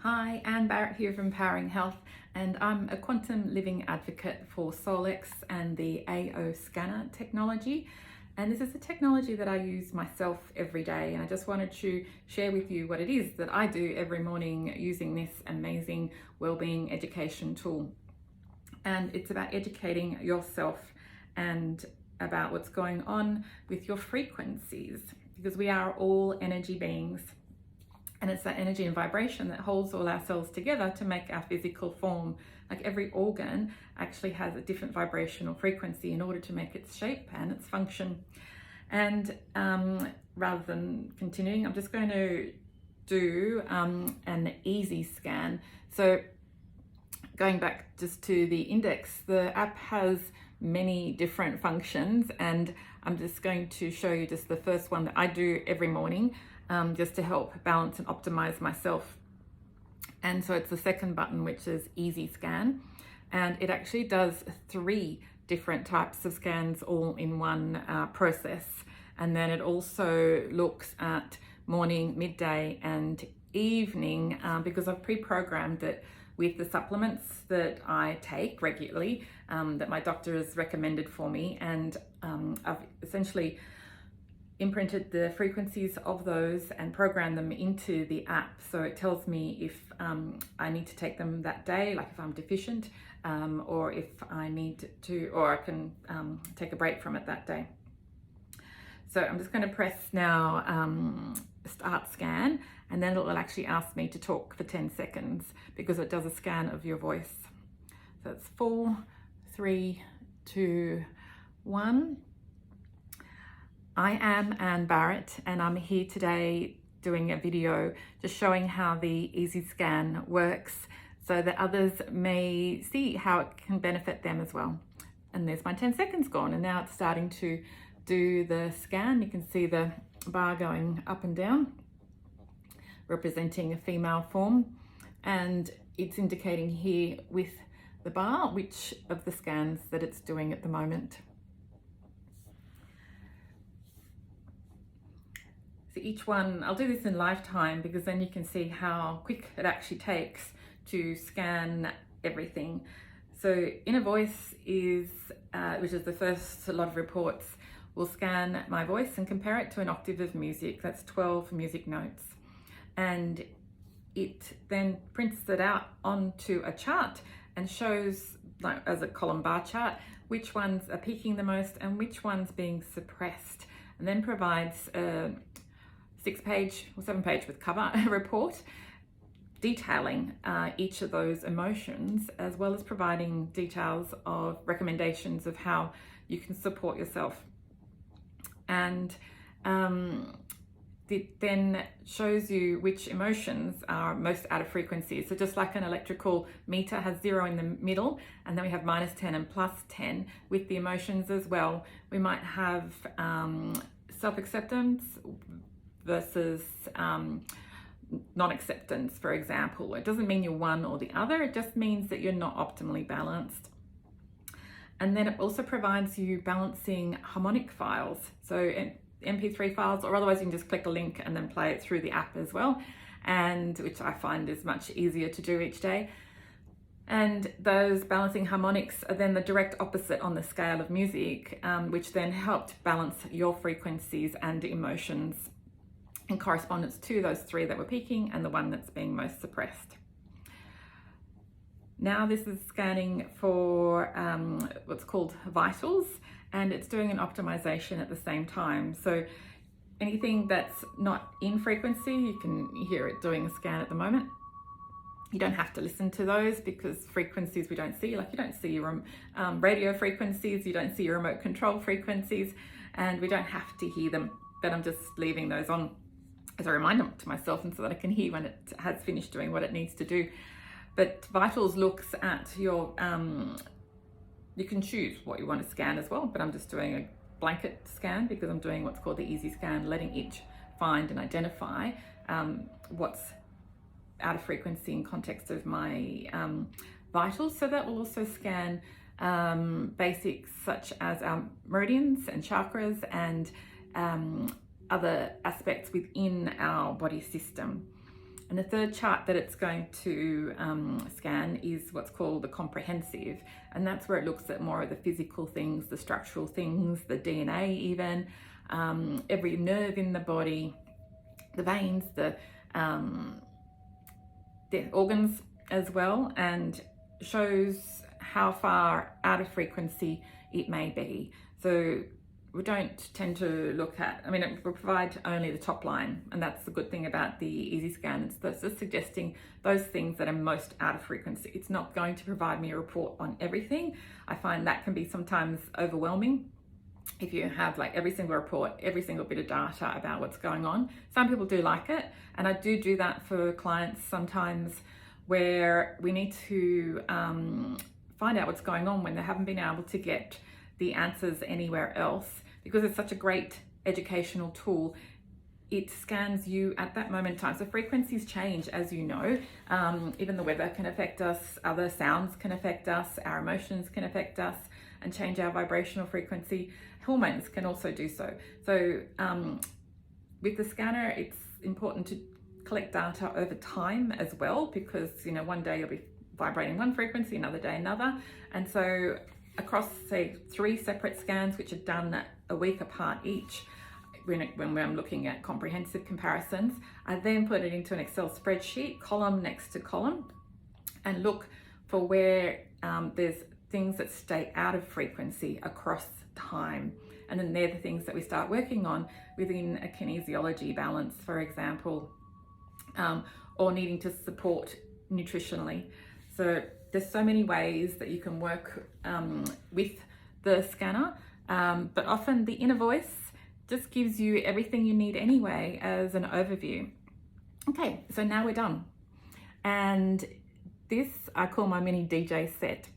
Hi, Anne Barrett here from Powering Health, and I'm a quantum living advocate for SoulX and the AO scanner technology. And this is a technology that I use myself every day, and I just wanted to share with you what it is that I do every morning using this amazing wellbeing education tool. And it's about educating yourself and about what's going on with your frequencies, because we are all energy beings. And it's that energy and vibration that holds all our cells together to make our physical form. Like every organ actually has a different vibrational frequency in order to make its shape and its function. And rather than continuing, I'm just going to do an easy scan. So going back just to the index, the app has many different functions, and I'm just going to show you just the first one that I do every morning, just to help balance and optimize myself. And so it's the second button, which is easy scan, and it actually does 3 different types of scans all in one process. And then it also looks at morning, midday and evening, because I've pre-programmed it with the supplements that I take regularly, that my doctor has recommended for me, and I've essentially imprinted the frequencies of those and programmed them into the app. So it tells me if I need to take them that day, like if I'm deficient, or if I need to, or I can take a break from it that day. So I'm just going to press now start scan, and then it will actually ask me to talk for 10 seconds because it does a scan of your voice. So it's 4, 3, 2, 1. I am Anne Barrett, and I'm here today doing a video just showing how the easy scan works so that others may see how it can benefit them as well. And there's my 10 seconds gone, and now it's starting to do the scan. You can see the bar going up and down, representing a female form, and it's indicating here with the bar which of the scans that it's doing at the moment. So each one, I'll do this in lifetime because then you can see how quick it actually takes to scan everything. So inner voice is, which is the first lot of reports, will scan my voice and compare it to an octave of music. That's 12 music notes. And it then prints it out onto a chart and shows, like as a column bar chart, which ones are peaking the most and which ones being suppressed, and then provides a 6-page or 7-page with cover report detailing each of those emotions, as well as providing details of recommendations of how you can support yourself. And it then shows you which emotions are most out of frequency. So just like an electrical meter has 0 in the middle, and then we have -10 and +10 with the emotions as well. We might have self-acceptance versus non-acceptance, for example. It doesn't mean you're one or the other, it just means that you're not optimally balanced. And then it also provides you balancing harmonic files, so MP3 files, or otherwise you can just click a link and then play it through the app as well, and which I find is much easier to do each day. And those balancing harmonics are then the direct opposite on the scale of music, which then helped balance your frequencies and emotions in correspondence to those 3 that were peaking and the one that's being most suppressed. Now this is scanning for what's called vitals, and it's doing an optimization at the same time. So anything that's not in frequency, you can hear it doing a scan at the moment. You don't have to listen to those because frequencies we don't see, like you don't see your radio frequencies, you don't see your remote control frequencies, and we don't have to hear them, but I'm just leaving those on as a reminder to myself, and so that I can hear when it has finished doing what it needs to do. But Vitals looks at your, you can choose what you want to scan as well, but I'm just doing a blanket scan because I'm doing what's called the easy scan, letting each find and identify what's out of frequency in context of my vitals. So that will also scan basics such as our meridians and chakras and other aspects within our body system. And the third chart that it's going to scan is what's called the comprehensive. And that's where it looks at more of the physical things, the structural things, the DNA even, every nerve in the body, the veins, the organs as well, and shows how far out of frequency it may be. So we don't tend to look at, I mean, it will provide only the top line, and that's the good thing about the Easy Scan. It's just suggesting those things that are most out of frequency. It's not going to provide me a report on everything. I find that can be sometimes overwhelming if you have like every single report, every single bit of data about what's going on. Some people do like it, and I do that for clients sometimes where we need to find out what's going on when they haven't been able to get the answers anywhere else. Because it's such a great educational tool, it scans you at that moment in time. So frequencies change, as you know. Even the weather can affect us, other sounds can affect us, our emotions can affect us and change our vibrational frequency. Hormones can also do so. So with the scanner, it's important to collect data over time as well, because one day you'll be vibrating one frequency, another day another. And so across, say, 3 separate scans, which are done a week apart each, when I'm looking at comprehensive comparisons, I then put it into an Excel spreadsheet, column next to column, and look for where there's things that stay out of frequency across time. And then they're the things that we start working on within a kinesiology balance, for example, or needing to support nutritionally. So there's so many ways that you can work with the scanner, but often the inner voice just gives you everything you need anyway as an overview. Okay, so now we're done. And this I call my mini DJ set.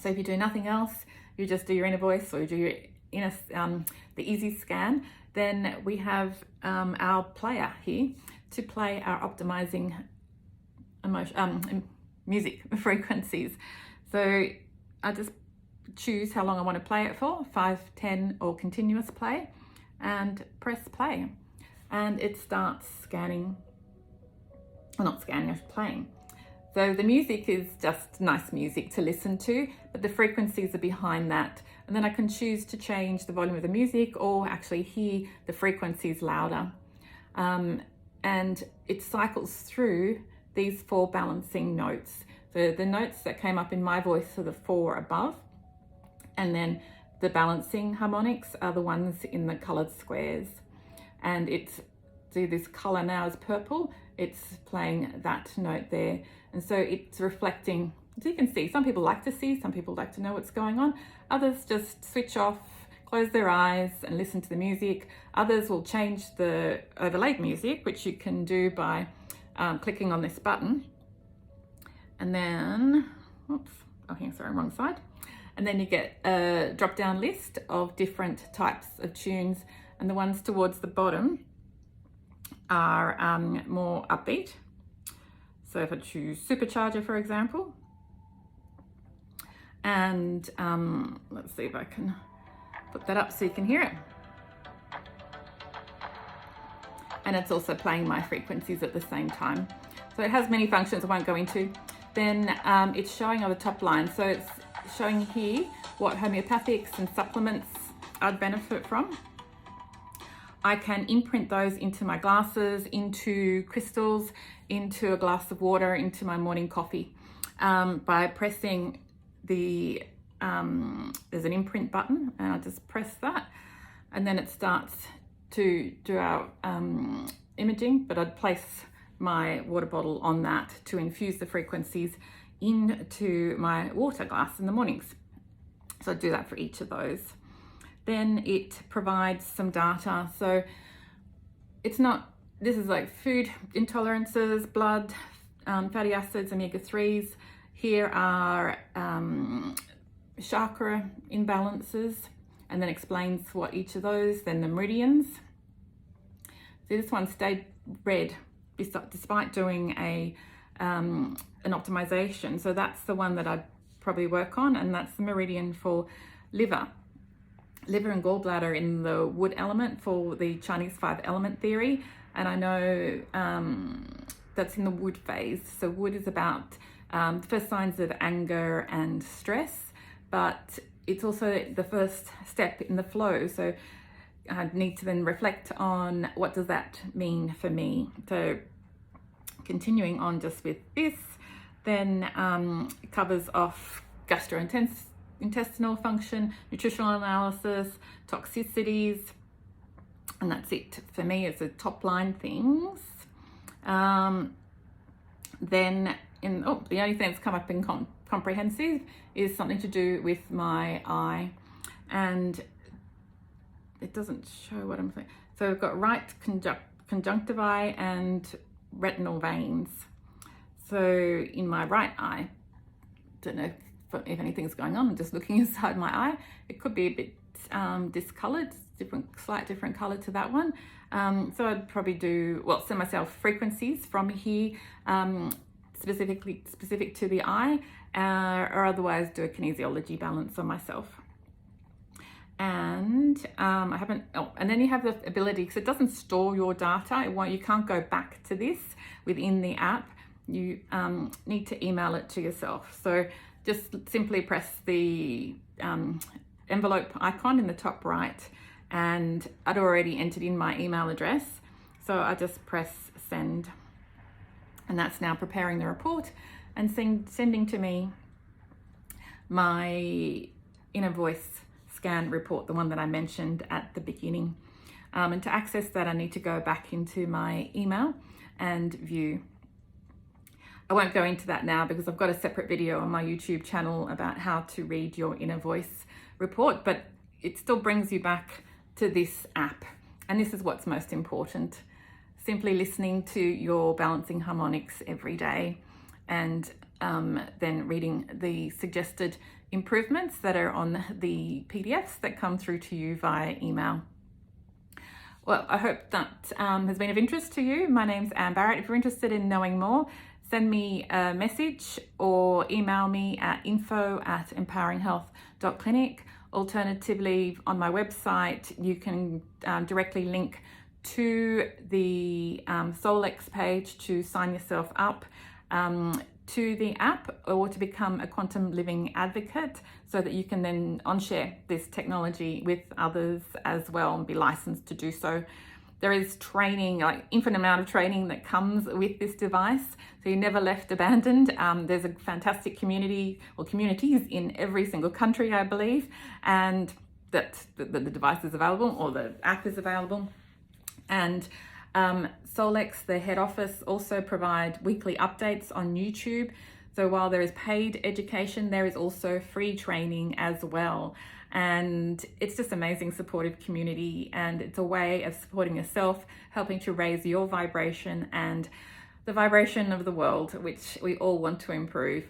So if you do nothing else, you just do your inner voice, or you do your inner, the Easy Scan, then we have our player here to play our optimizing music frequencies. So I just choose how long I want to play it for, 5, 10, or continuous play, and press play. And it starts scanning, or not scanning, it's playing. So the music is just nice music to listen to, but the frequencies are behind that. And then I can choose to change the volume of the music, or actually hear the frequencies louder. And it cycles through these 4 balancing notes. So the notes that came up in my voice are the 4 above, and then the balancing harmonics are the ones in the colored squares. And see, this color now is purple, it's playing that note there. And so it's reflecting, as you can see, some people like to see, some people like to know what's going on. Others just switch off, close their eyes and listen to the music. Others will change the overlaid music, which you can do by clicking on this button. And then, wrong side. And then you get a drop-down list of different types of tunes, and the ones towards the bottom are more upbeat. So if I choose Supercharger, for example, and let's see if I can put that up so you can hear it. And it's also playing my frequencies at the same time. So it has many functions I won't go into. Then it's showing on the top line. So it's showing here what homeopathics and supplements I'd benefit from. I can imprint those into my glasses, into crystals, into a glass of water, into my morning coffee by pressing the, there's an imprint button, and I just press that, and then it starts to do our imaging, but I'd place my water bottle on that to infuse the frequencies into my water glass in the mornings. So I do that for each of those. Then it provides some data. So it's not, this is like food intolerances, blood, fatty acids, omega-3s. Here are chakra imbalances, and then explains what each of those, then the meridians. So this one stayed red despite doing an optimization. So that's the one that I'd probably work on, and that's the meridian for liver and gallbladder in the wood element for the Chinese 5 element theory. And I know that's in the wood phase. So wood is about the first signs of anger and stress, but it's also the first step in the flow. So I need to then reflect on what does that mean for me. So continuing on just with this, then it covers off gastrointestinal function, nutritional analysis, toxicities, and that's it for me. It's the top line things. Then the only thing that's come up in comprehensive is something to do with my eye, and it doesn't show what I'm saying. So I've got right conjunctivi and retinal veins. So in my right eye, don't know if anything's going on, I'm just looking inside my eye. It could be a bit discolored, slight different color to that one. So I'd probably send myself frequencies from here, specific to the eye, or otherwise do a kinesiology balance on myself. And I haven't, and then you have the ability, because it doesn't store your data, you can't go back to this within the app. You need to email it to yourself. So just simply press the envelope icon in the top right, and I'd already entered in my email address, so I just press send, and that's now preparing the report and sending to me my inner voice scan report, the one that I mentioned at the beginning. And to access that, I need to go back into my email and view. I won't go into that now because I've got a separate video on my YouTube channel about how to read your inner voice report, but it still brings you back to this app. And this is what's most important. Simply listening to your balancing harmonics every day, and then reading the suggested improvements that are on the PDFs that come through to you via email. Well, I hope that has been of interest to you. My name's Anne Barrett. If you're interested in knowing more, send me a message or email me at info@empoweringhealth.clinic. Alternatively, on my website, you can directly link to the SoulX page to sign yourself up to the app, or to become a quantum living advocate, so that you can then share this technology with others as well and be licensed to do so. There is training, like infinite amount of training that comes with this device, so you're never left abandoned. There's a fantastic community or communities in every single country, I believe, and that the device is available, or the app is available. And SoulX, the head office, also provide weekly updates on YouTube. So while there is paid education, there is also free training as well. And it's just amazing supportive community, and it's a way of supporting yourself, helping to raise your vibration and the vibration of the world, which we all want to improve.